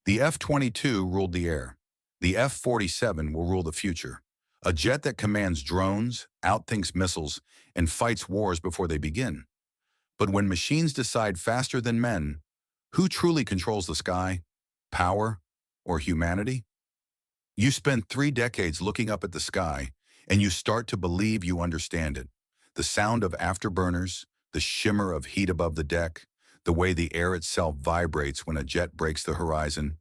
The F-22 ruled the air. The F-47 will rule the future. A jet that commands drones, outthinks missiles, and fights wars before they begin. But when machines decide faster than men, who truly controls the sky? Power or humanity? You spend 3 decades looking up at the sky, and you start to believe you understand it. The sound of afterburners, the shimmer of heat above the deck, the way the air itself vibrates when a jet breaks the horizon,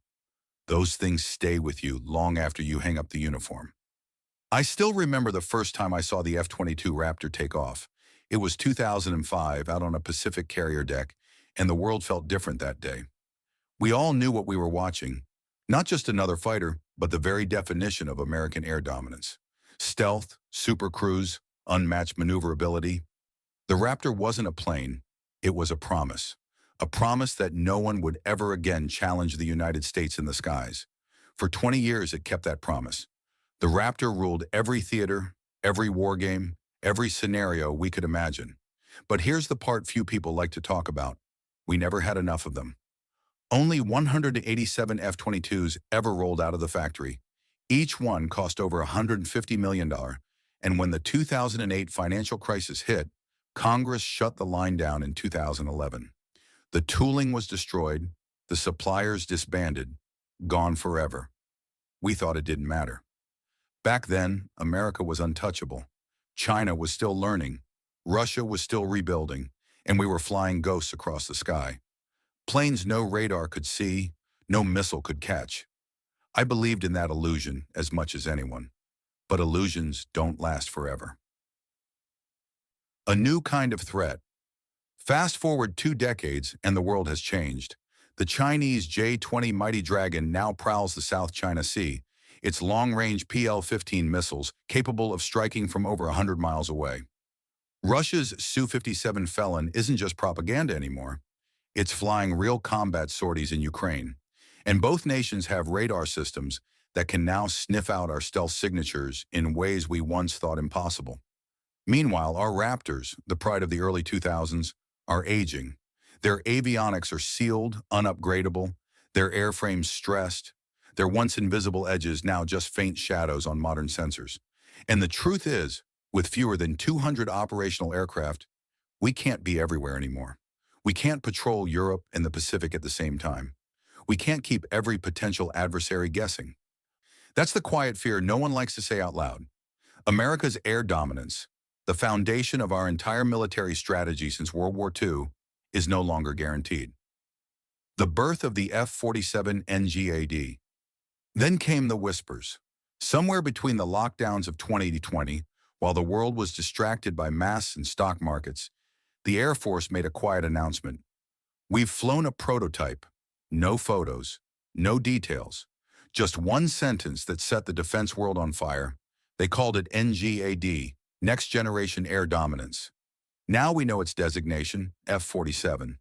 those things stay with you long after you hang up the uniform. I still remember the first time I saw the F-22 Raptor take off. It was 2005 out on a Pacific carrier deck, and the world felt different that day. We all knew what we were watching. Not just another fighter, but the very definition of American air dominance. Stealth, super cruise, unmatched maneuverability. The Raptor wasn't a plane, it was a promise. A promise that no one would ever again challenge the United States in the skies. For 20 years it kept that promise. The Raptor ruled every theater, every war game, every scenario we could imagine. But here's the part few people like to talk about. We never had enough of them. Only 187 F-22s ever rolled out of the factory. Each one cost over $150 million, and when the 2008 financial crisis hit, Congress shut the line down in 2011. The tooling was destroyed, the suppliers disbanded, gone forever. We thought it didn't matter. Back then, America was untouchable. China was still learning, Russia was still rebuilding, and we were flying ghosts across the sky. Planes no radar could see, no missile could catch. I believed in that illusion as much as anyone. But illusions don't last forever. A new kind of threat. Fast forward 2 decades and the world has changed. The Chinese J-20 Mighty Dragon now prowls the South China Sea, its long-range PL-15 missiles capable of striking from over 100 miles away. Russia's Su-57 Felon isn't just propaganda anymore. It's flying real combat sorties in Ukraine. And both nations have radar systems that can now sniff out our stealth signatures in ways we once thought impossible. Meanwhile, our Raptors, the pride of the early 2000s, are aging. Their avionics are sealed, unupgradable, their airframes stressed, their once invisible edges now just faint shadows on modern sensors. And the truth is, with fewer than 200 operational aircraft, we can't be everywhere anymore. We can't patrol Europe and the Pacific at the same time. We can't keep every potential adversary guessing. That's the quiet fear no one likes to say out loud. America's air dominance, the foundation of our entire military strategy since World War II, is no longer guaranteed. The birth of the F-47 NGAD. Then came the whispers. Somewhere between the lockdowns of 2020, while the world was distracted by masks and stock markets, the Air Force made a quiet announcement. We've flown a prototype. No photos, no details. Just one sentence that set the defense world on fire. They called it NGAD, Next Generation Air Dominance. Now we know its designation, F-47.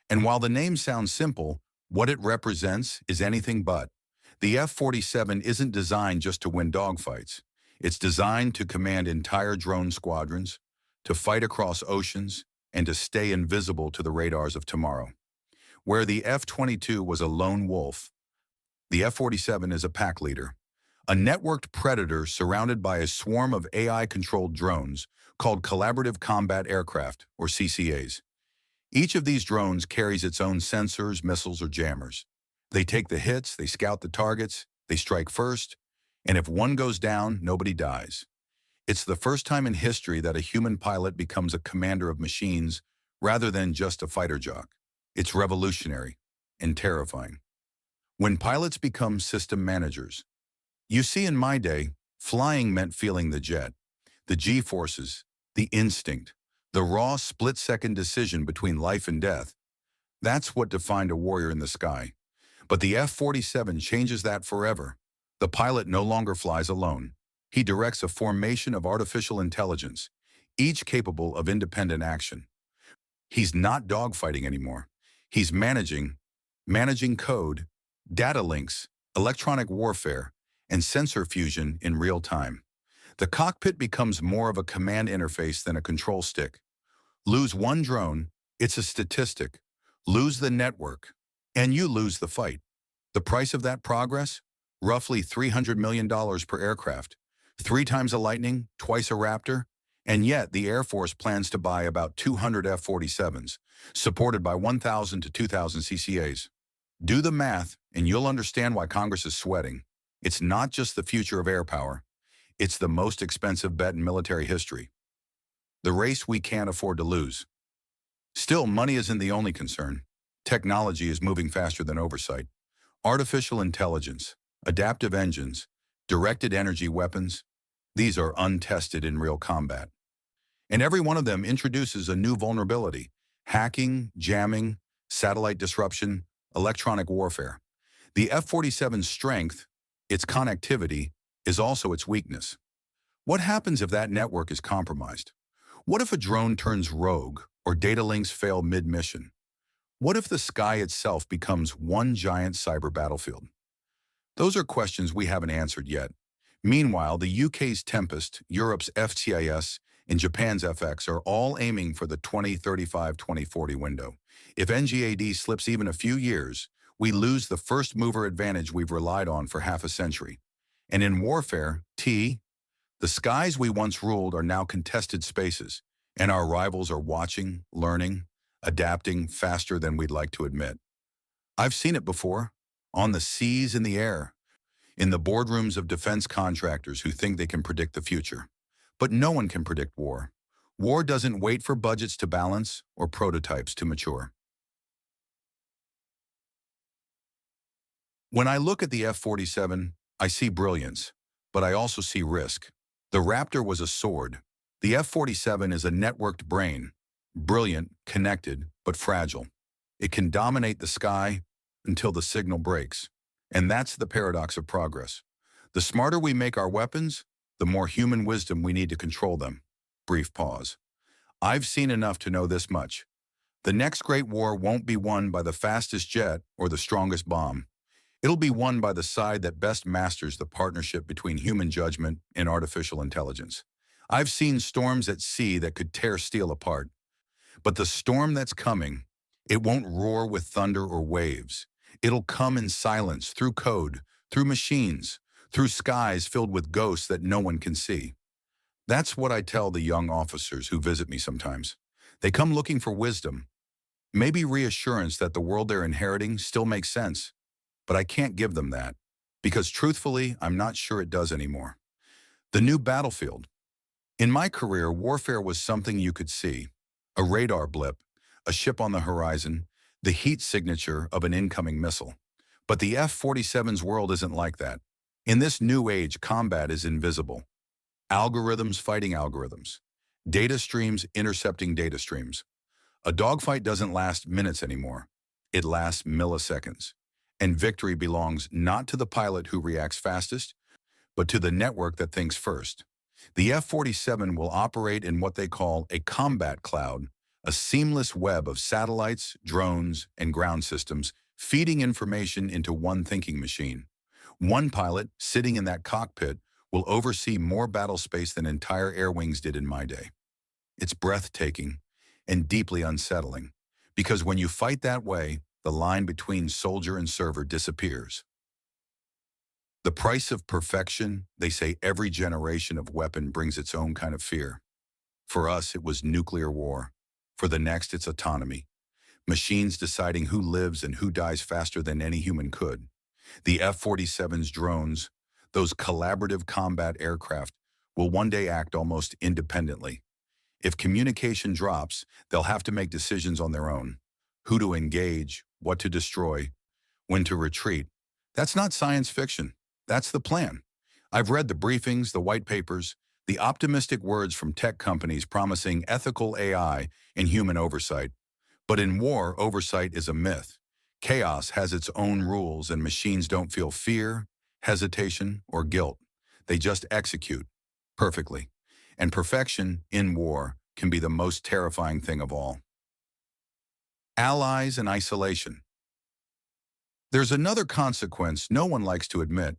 And while the name sounds simple, what it represents is anything but. The F-47 isn't designed just to win dogfights. It's designed to command entire drone squadrons, to fight across oceans, and to stay invisible to the radars of tomorrow. Where the F-22 was a lone wolf, the F-47 is a pack leader, a networked predator surrounded by a swarm of AI-controlled drones called Collaborative Combat Aircraft, or CCAs. Each of these drones carries its own sensors, missiles, or jammers. They take the hits, they scout the targets, they strike first, and if one goes down, nobody dies. It's the first time in history that a human pilot becomes a commander of machines rather than just a fighter jock. It's revolutionary and terrifying. When pilots become system managers, you see, in my day, flying meant feeling the jet, the G-forces, the instinct, the raw split-second decision between life and death. That's what defined a warrior in the sky. But the F-47 changes that forever. The pilot no longer flies alone. He directs a formation of artificial intelligence, each capable of independent action. He's not dogfighting anymore. He's managing code, data links, electronic warfare, and sensor fusion in real time. The cockpit becomes more of a command interface than a control stick. Lose one drone, it's a statistic. Lose the network, and you lose the fight. The price of that progress? Roughly $300 million per aircraft. 3 times a Lightning, twice a Raptor, and yet the Air Force plans to buy about 200 F-47s, supported by 1,000 to 2,000 CCAs. Do the math, and you'll understand why Congress is sweating. It's not just the future of air power. It's the most expensive bet in military history. The race we can't afford to lose. Still, money isn't the only concern. Technology is moving faster than oversight. Artificial intelligence, adaptive engines, directed energy weapons, these are untested in real combat. And every one of them introduces a new vulnerability: hacking, jamming, satellite disruption, electronic warfare. The F-47's strength, its connectivity, is also its weakness. What happens if that network is compromised? What if a drone turns rogue or data links fail mid-mission? What if the sky itself becomes one giant cyber battlefield? Those are questions we haven't answered yet. Meanwhile, the UK's Tempest, Europe's FTIS, and Japan's FX are all aiming for the 2035-2040 window. If NGAD slips even a few years, we lose the first-mover advantage we've relied on for half a century. And in warfare, the skies we once ruled are now contested spaces, and our rivals are watching, learning, adapting faster than we'd like to admit. I've seen it before, on the seas, in the air, in the boardrooms of defense contractors who think they can predict the future. But no one can predict war. War doesn't wait for budgets to balance or prototypes to mature. When I look at the F-47, I see brilliance, but I also see risk. The Raptor was a sword. The F-47 is a networked brain, brilliant, connected, but fragile. It can dominate the sky until the signal breaks. And that's the paradox of progress. The smarter we make our weapons, the more human wisdom we need to control them. Brief pause. I've seen enough to know this much. The next great war won't be won by the fastest jet or the strongest bomb. It'll be won by the side that best masters the partnership between human judgment and artificial intelligence. I've seen storms at sea that could tear steel apart. But the storm that's coming, it won't roar with thunder or waves. It'll come in silence, through code, through machines, through skies filled with ghosts that no one can see. That's what I tell the young officers who visit me sometimes. They come looking for wisdom, maybe reassurance that the world they're inheriting still makes sense. But I can't give them that, because truthfully, I'm not sure it does anymore. The new battlefield. In my career, warfare was something you could see. A radar blip, a ship on the horizon, the heat signature of an incoming missile. But the F-47's world isn't like that. In this new age, combat is invisible. Algorithms fighting algorithms. Data streams intercepting data streams. A dogfight doesn't last minutes anymore. It lasts milliseconds. And victory belongs not to the pilot who reacts fastest, but to the network that thinks first. The F-47 will operate in what they call a combat cloud, a seamless web of satellites, drones, and ground systems feeding information into one thinking machine. One pilot, sitting in that cockpit, will oversee more battle space than entire air wings did in my day. It's breathtaking and deeply unsettling, because when you fight that way, the line between soldier and server disappears. The price of perfection, they say every generation of weapon brings its own kind of fear. For us, it was nuclear war. For the next, it's autonomy. Machines deciding who lives and who dies faster than any human could. The F-47's drones, those collaborative combat aircraft, will one day act almost independently. If communication drops, they'll have to make decisions on their own. Who to engage, what to destroy, when to retreat. That's not science fiction. That's the plan. I've read the briefings, the white papers, the optimistic words from tech companies promising ethical AI and human oversight. But in war, oversight is a myth. Chaos has its own rules, and machines don't feel fear, hesitation, or guilt. They just execute perfectly. And perfection in war can be the most terrifying thing of all. Allies and isolation. There's another consequence no one likes to admit: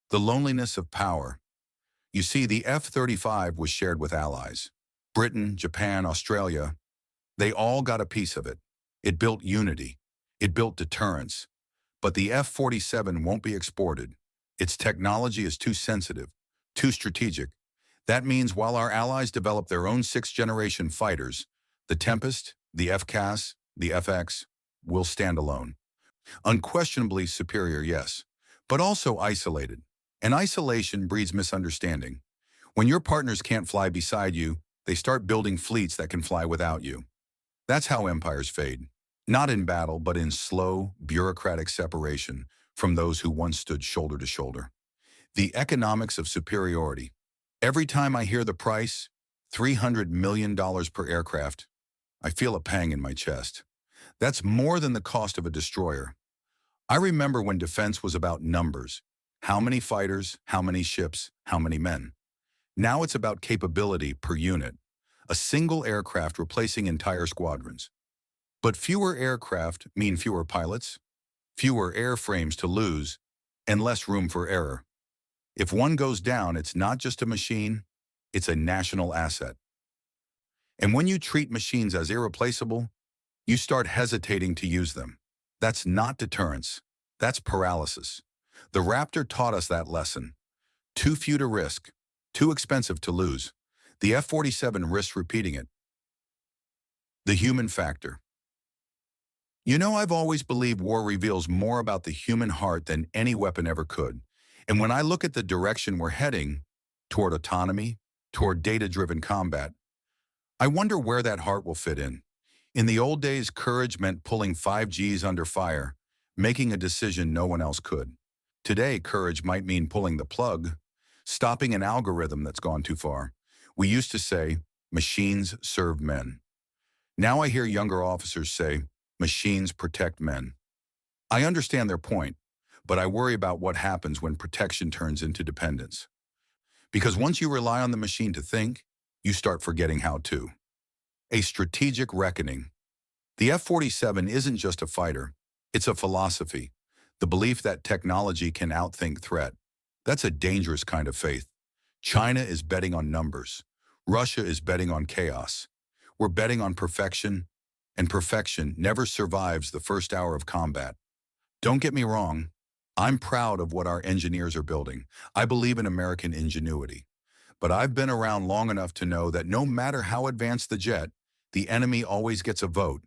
the loneliness of power. You see, the F-35 was shared with allies. Britain, Japan, Australia, they all got a piece of it. It built unity. It built deterrence. But the F-47 won't be exported. Its technology is too sensitive, too strategic. That means while our allies develop their own sixth-generation fighters, the Tempest, the FCAS, the FX, will stand alone. Unquestionably superior, yes, but also isolated. And isolation breeds misunderstanding. When your partners can't fly beside you, they start building fleets that can fly without you. That's how empires fade. Not in battle, but in slow, bureaucratic separation from those who once stood shoulder to shoulder. The economics of superiority. Every time I hear the price, $300 million per aircraft, I feel a pang in my chest. That's more than the cost of a destroyer. I remember when defense was about numbers. How many fighters, how many ships, how many men. Now it's about capability per unit. A single aircraft replacing entire squadrons. But fewer aircraft mean fewer pilots, fewer airframes to lose, and less room for error. If one goes down, it's not just a machine, it's a national asset. And when you treat machines as irreplaceable, you start hesitating to use them. That's not deterrence, that's paralysis. The Raptor taught us that lesson. Too few to risk, too expensive to lose. The F-47 risks repeating it. The human factor. You know, I've always believed war reveals more about the human heart than any weapon ever could. And when I look at the direction we're heading, toward autonomy, toward data-driven combat, I wonder where that heart will fit in. In the old days, courage meant pulling 5Gs under fire, making a decision no one else could. Today, courage might mean pulling the plug, stopping an algorithm that's gone too far. We used to say, machines serve men. Now I hear younger officers say, machines protect men. I understand their point, but I worry about what happens when protection turns into dependence. Because once you rely on the machine to think, you start forgetting how to. A strategic reckoning. The F-47 isn't just a fighter, it's a philosophy. The belief that technology can outthink threat. That's a dangerous kind of faith. China is betting on numbers. Russia is betting on chaos. We're betting on perfection, and perfection never survives the first hour of combat. Don't get me wrong, I'm proud of what our engineers are building. I believe in American ingenuity. But I've been around long enough to know that no matter how advanced the jet, the enemy always gets a vote.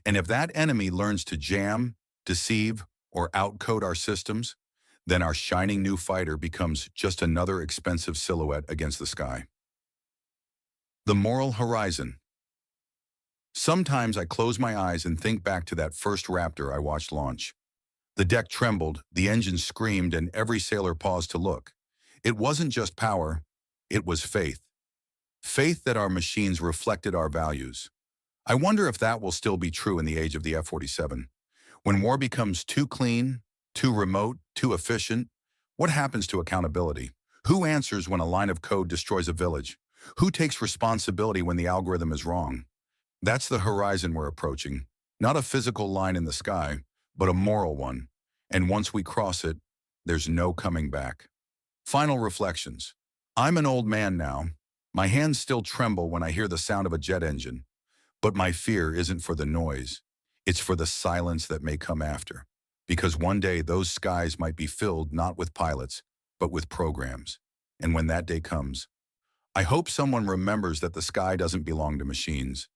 And if that enemy learns to jam, deceive, or outcode our systems, then our shining new fighter becomes just another expensive silhouette against the sky. The moral horizon. Sometimes I close my eyes and think back to that first Raptor I watched launch. The deck trembled, the engine screamed, and every sailor paused to look. It wasn't just power, it was faith. Faith that our machines reflected our values. I wonder if that will still be true in the age of the F-47. When war becomes too clean, too remote, too efficient, what happens to accountability? Who answers when a line of code destroys a village? Who takes responsibility when the algorithm is wrong? That's the horizon we're approaching. Not a physical line in the sky, but a moral one. And once we cross it, there's no coming back. Final reflections. I'm an old man now. My hands still tremble when I hear the sound of a jet engine. But my fear isn't for the noise. It's for the silence that may come after. Because one day those skies might be filled not with pilots, but with programs. And when that day comes, I hope someone remembers that the sky doesn't belong to machines.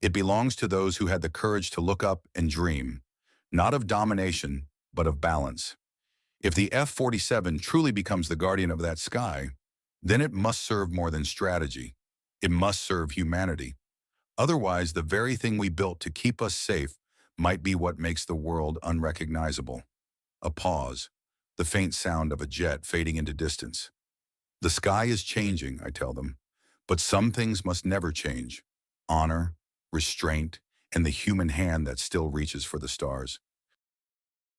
It belongs to those who had the courage to look up and dream, not of domination, but of balance. If the F-47 truly becomes the guardian of that sky, then it must serve more than strategy. It must serve humanity. Otherwise, the very thing we built to keep us safe might be what makes the world unrecognizable. A pause, the faint sound of a jet fading into distance. The sky is changing, I tell them, but some things must never change. Honor, restraint, and the human hand that still reaches for the stars.